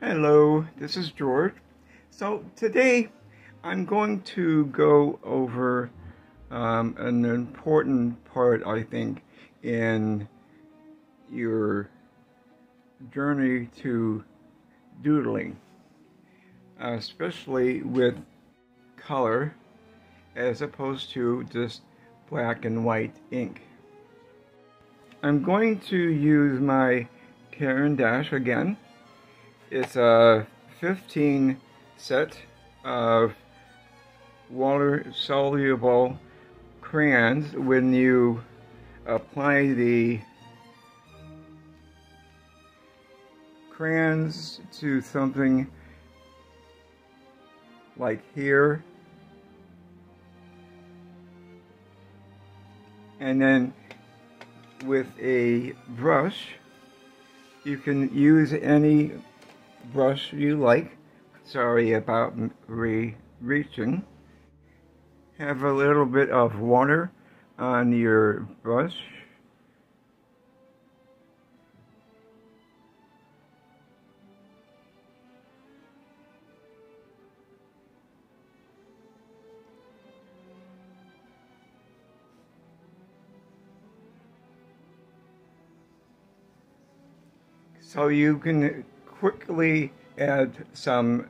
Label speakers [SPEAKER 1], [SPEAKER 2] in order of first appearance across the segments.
[SPEAKER 1] Hello, this is George. So today I'm going to go over an important part, I think, in your journey to doodling, especially with color as opposed to just black and white ink. I'm going to use my Caran d'Ache again. It's a 15 set of water-soluble crayons. When you apply the crayons to something like here, and then with a brush, you can use any brush you like. Sorry about reaching. Have a little bit of water on your brush. So you can quickly add some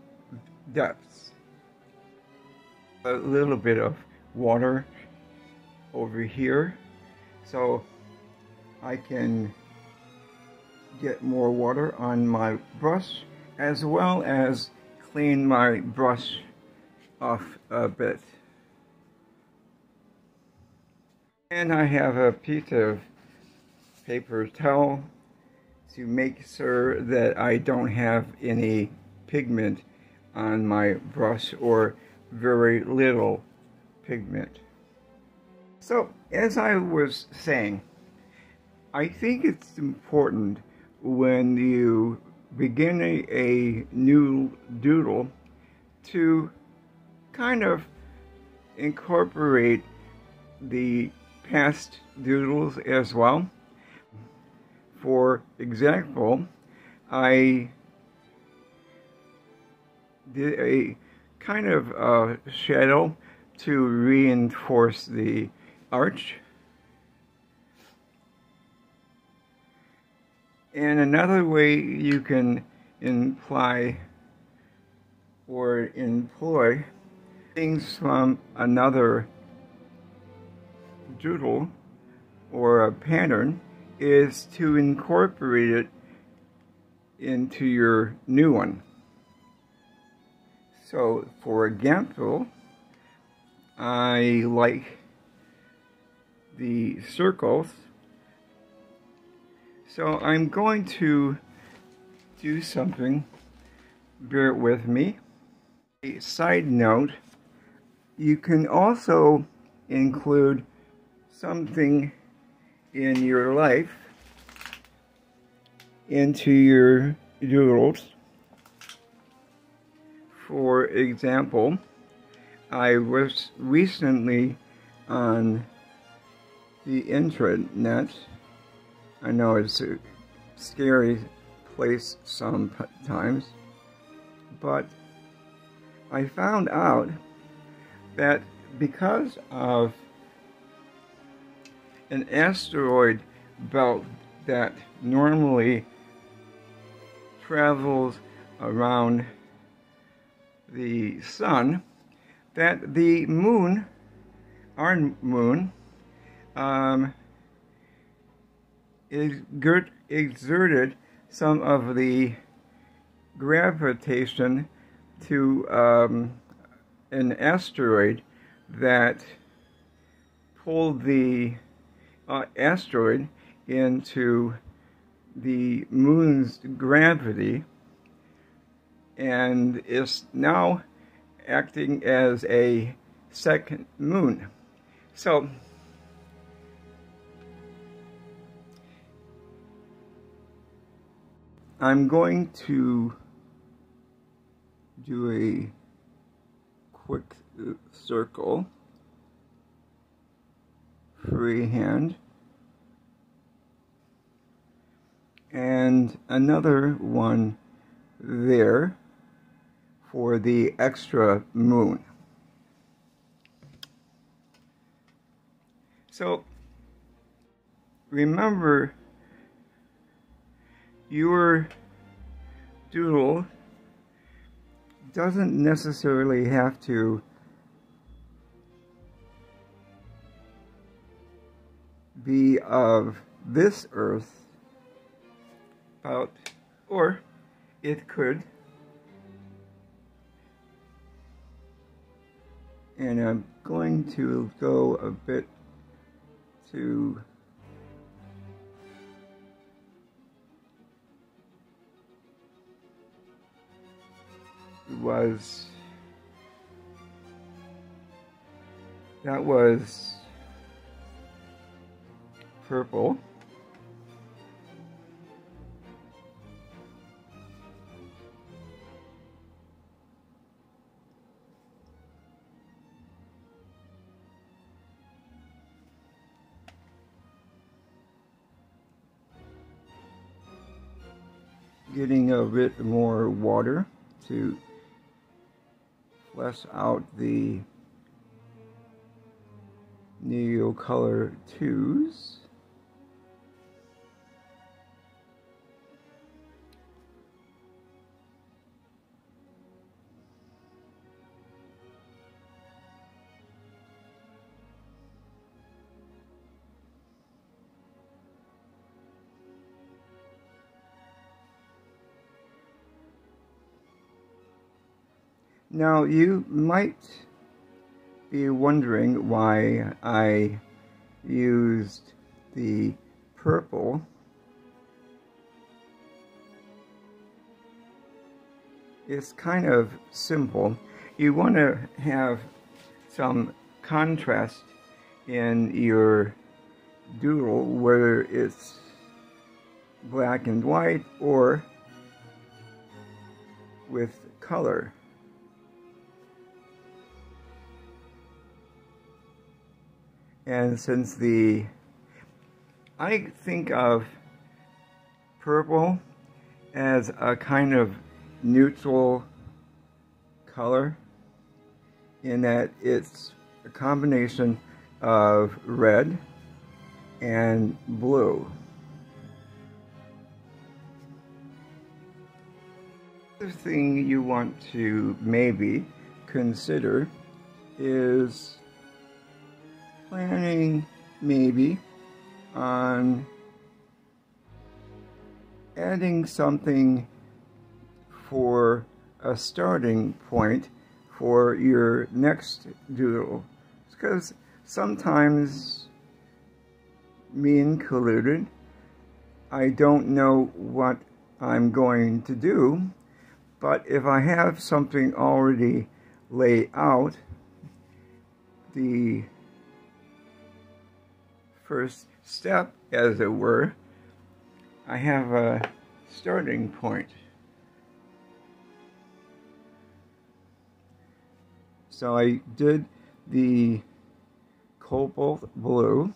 [SPEAKER 1] depth. A little bit of water over here, so I can get more water on my brush, as well as clean my brush off a bit. And I have a piece of paper towel to make sure that I don't have any pigment on my brush, or very little pigment. So, as I was saying, I think it's important when you begin a new doodle to kind of incorporate the past doodles as well. For example, I did a kind of shadow to reinforce the arch. And another way you can imply or employ things from another doodle or a pattern is to incorporate it into your new one. So, for example, I like the circles, so I'm going to do something. Bear with me. A side note, you can also include something in your life into your doodles. For example, I was recently on the internet. I know it's a scary place sometimes, but I found out that because of an asteroid belt that normally travels around the sun, that the moon, our moon, exerted some of the gravitation to an asteroid that pulled the asteroid into the moon's gravity, and is now acting as a second moon. So I'm going to do a quick circle, freehand, and another one there for the extra moon. So remember, your doodle doesn't necessarily have to be of this earth, or it could, and I'm going to go a bit to that was purple. Getting a bit more water to flesh out the Neocolor 2s. Now you might be wondering why I used the purple. It's kind of simple. You want to have some contrast in your doodle, whether it's black and white or with color. And since I think of purple as a kind of neutral color, in that it's a combination of red and blue. The other thing you want to maybe consider is planning maybe on adding something for a starting point for your next doodle, because sometimes, me included, I don't know what I'm going to do, but if I have something already laid out, the first step, as it were, I have a starting point. So I did the cobalt blue,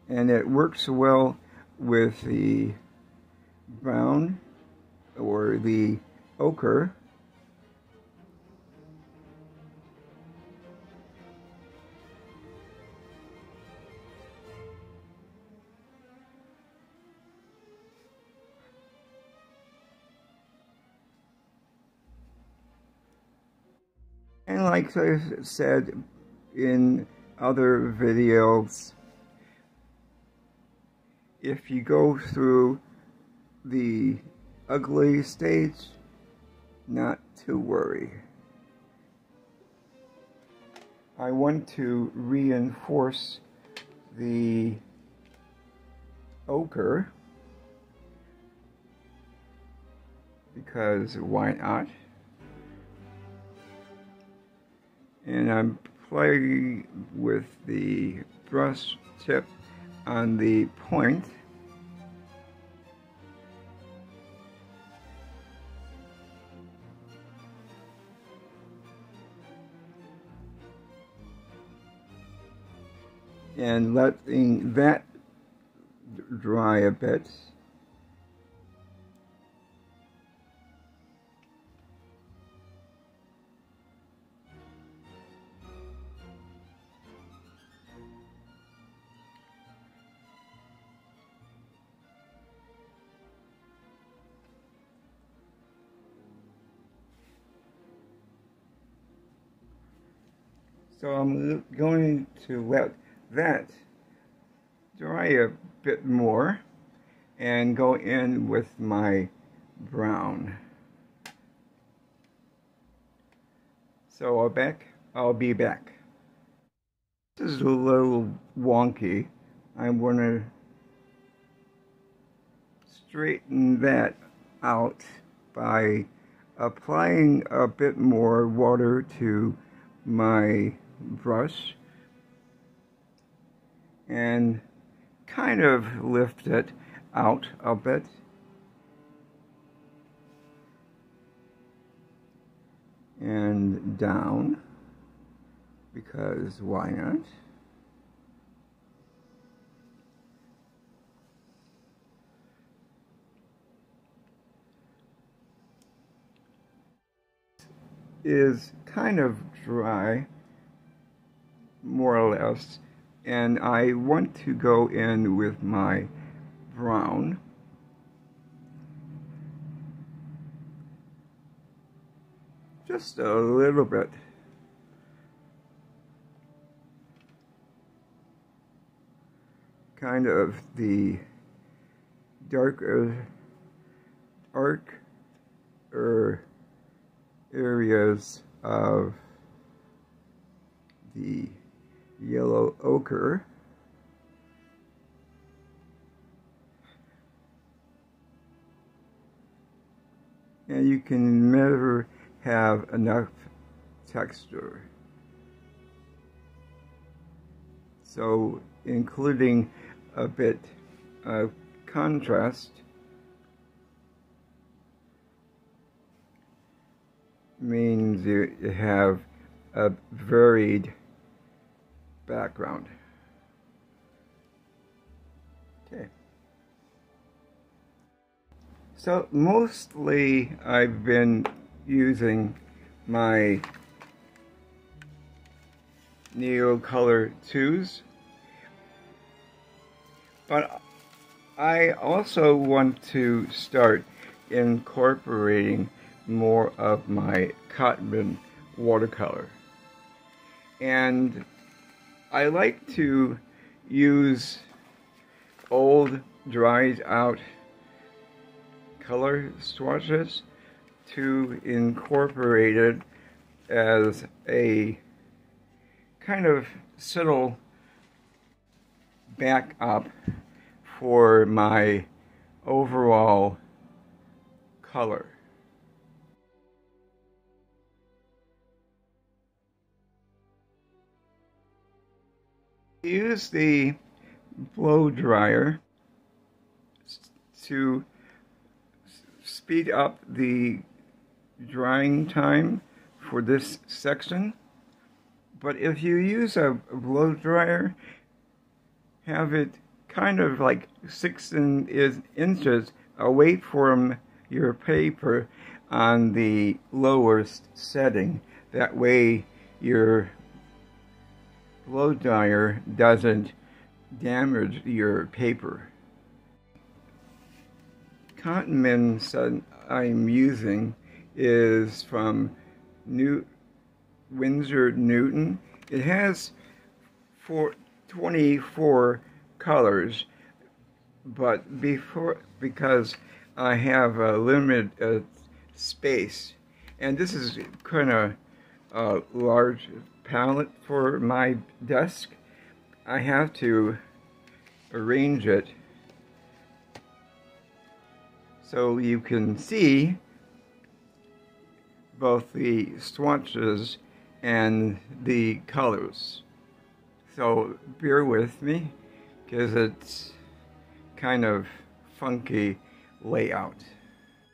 [SPEAKER 1] and it works well with the brown or the ochre. And like I said in other videos, if you go through the ugly stage, not to worry. I want to reinforce the ochre, because why not? And I'm playing with the brush tip on the point. and letting that dry a bit. So I'm going to let that dry a bit more and go in with my brown. So I'll be back. This is a little wonky. I'm going to straighten that out by applying a bit more water to my brush and kind of lift it out a bit. And down, because why not? Is kind of dry, more or less, and I want to go in with my brown. Just a little bit. Kind of the darker areas of the yellow ochre. And you can never have enough texture. So including a bit of contrast means you have a varied background. Okay. So mostly I've been using my Neocolor 2s, but I also want to start incorporating more of my cotton watercolor, and I like to use old dried out color swatches to incorporate it as a kind of subtle backup for my overall color. Use the blow dryer to speed up the drying time for this section, but if you use a blow dryer, have it kind of like 6 inches away from your paper on the lowest setting. That way your blow dryer doesn't damage your paper. Cotton mend I'm using is from Winsor Newton. It has 24 colors, but because I have a limited space, and this is kind of a large palette for my desk, I have to arrange it so you can see both the swatches and the colors. So bear with me, because it's kind of funky layout.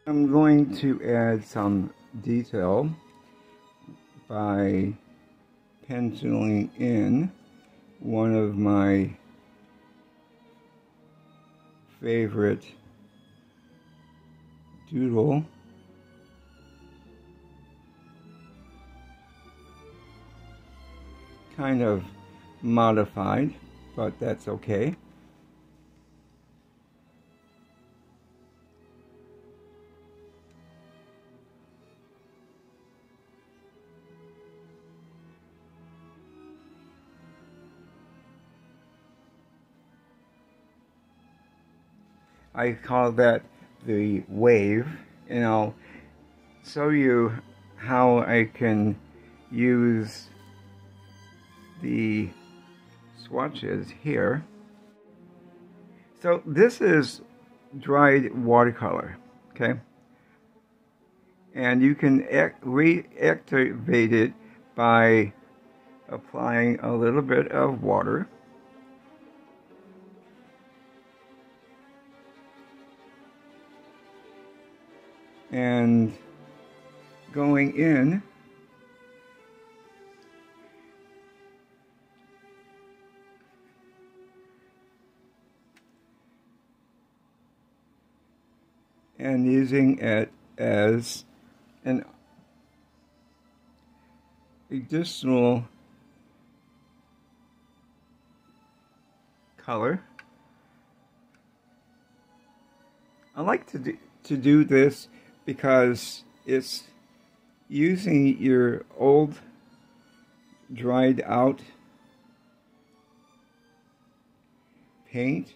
[SPEAKER 1] I'm going to add some detail by penciling in one of my favorite Doodle. Kind of modified, but that's okay. I call that the wave, and I'll show you how I can use the swatches here. So this is dried watercolor, okay? And you can reactivate it by applying a little bit of water. And going in and using it as an additional color. I like to do this because it's using your old dried out paint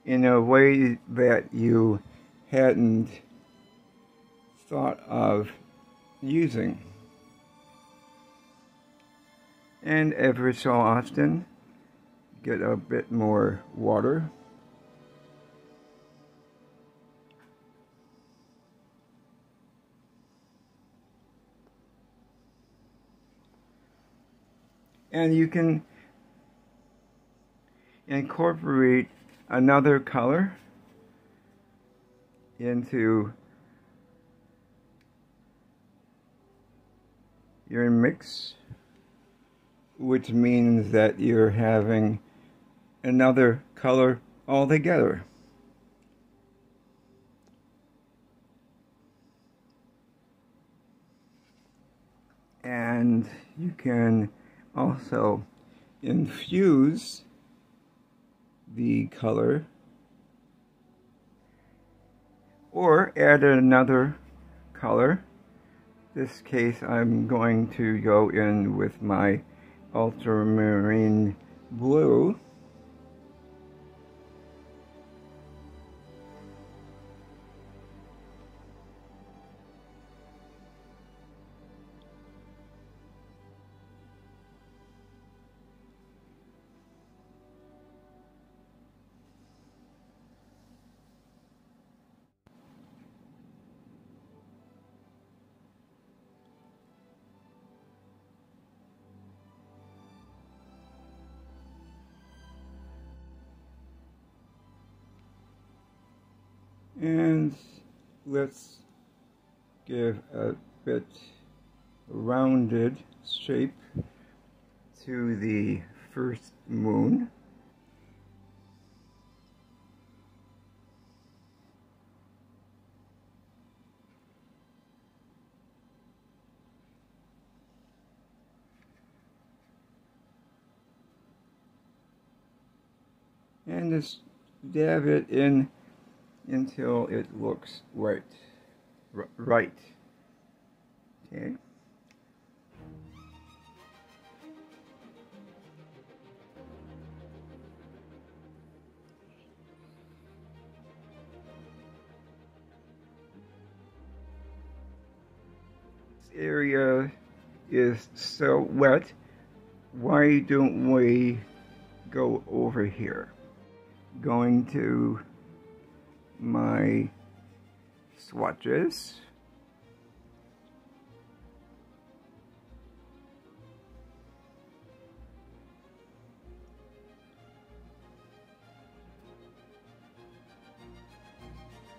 [SPEAKER 1] in a way that you hadn't thought of using. And every so often, get a bit more water. And you can incorporate another color into your mix, which means that you're having another color altogether. And you can also infuse the color or add another color. In this case, I'm going to go in with my ultramarine blue. And let's give a bit rounded shape to the first moon. And just dab it in until it looks right. Okay. This area is so wet. Why don't we go over here? Going to my swatches.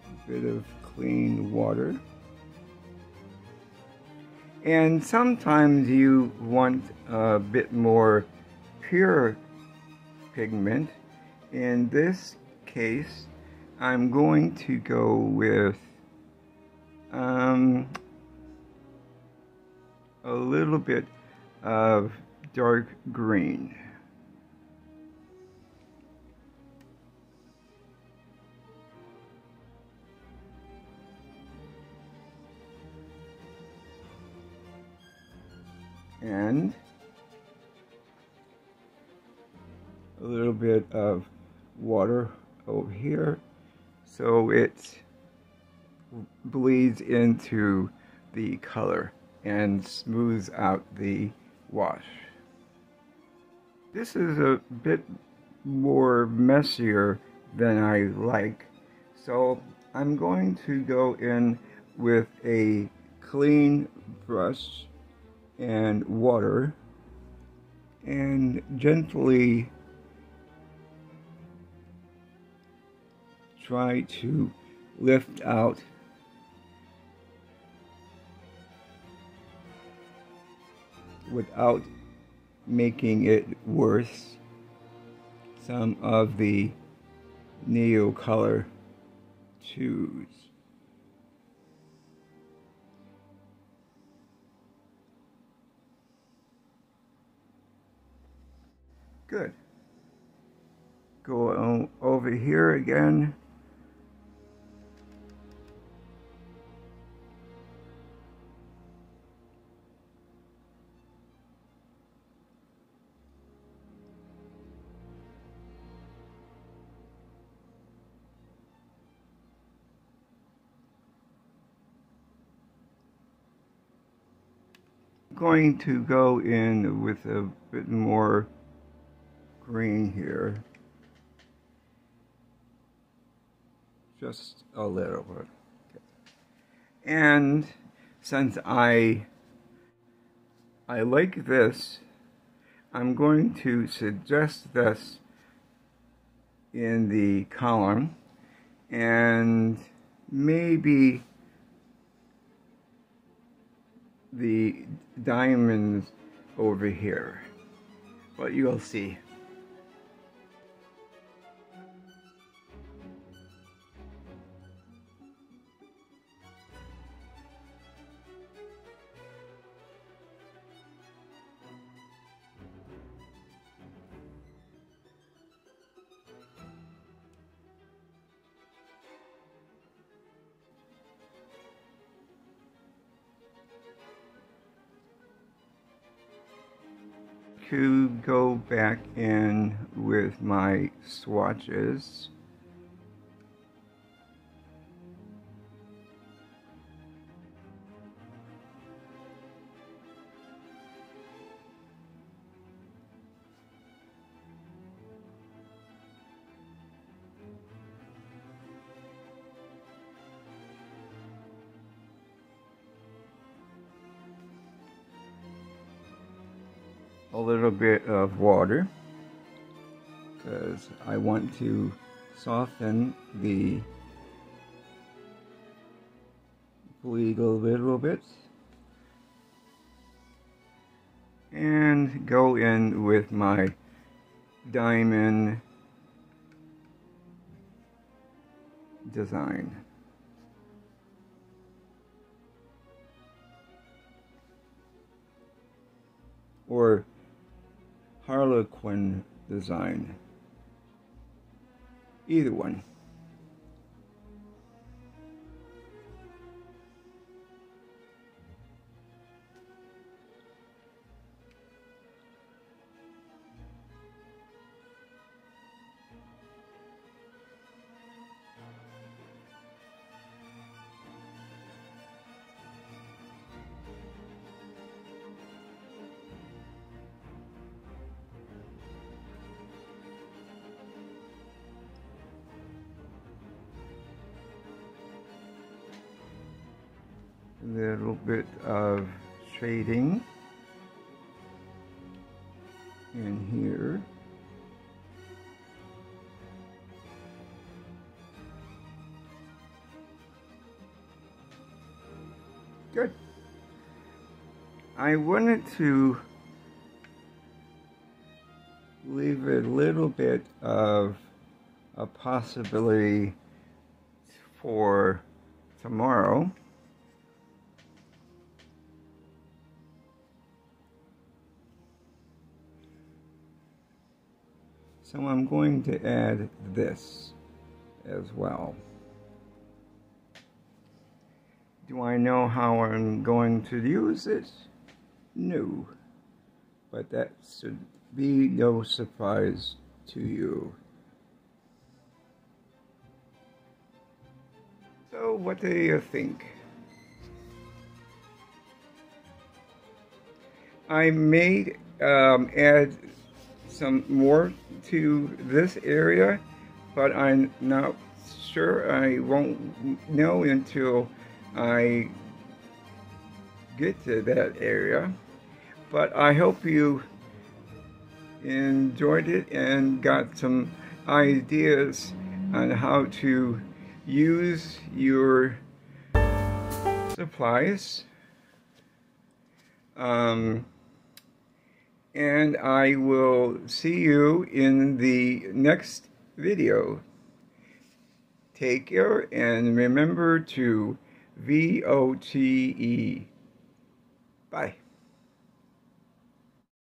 [SPEAKER 1] A bit of clean water. And sometimes you want a bit more pure pigment. In this case, I'm going to go with a little bit of dark green. And a little bit of water over here so it bleeds into the color and smooths out the wash. This is a bit more messier than I like, so I'm going to go in with a clean brush and water and gently try to lift out without making it worse some of the neo color hues. Good. Go over here again. Going to go in with a bit more green here, just a little bit. Okay. And since I like this, I'm going to suggest this in the column and maybe the diamonds over here, but you'll see. To go back in with my swatches. A little bit of water because I want to soften the bleed a little bit, and go in with my diamond design. Or Harlequin design. Either one. A little bit of shading in here. Good. I wanted to leave a little bit of a possibility for tomorrow. So I'm going to add this as well. Do I know how I'm going to use it? No. But that should be no surprise to you. So what do you think? I may add some more to this area, but I'm not sure. I won't know until I get to that area. But I hope you enjoyed it and got some ideas on how to use your supplies. And I will see you in the next video. Take care and remember to VOTE. Bye.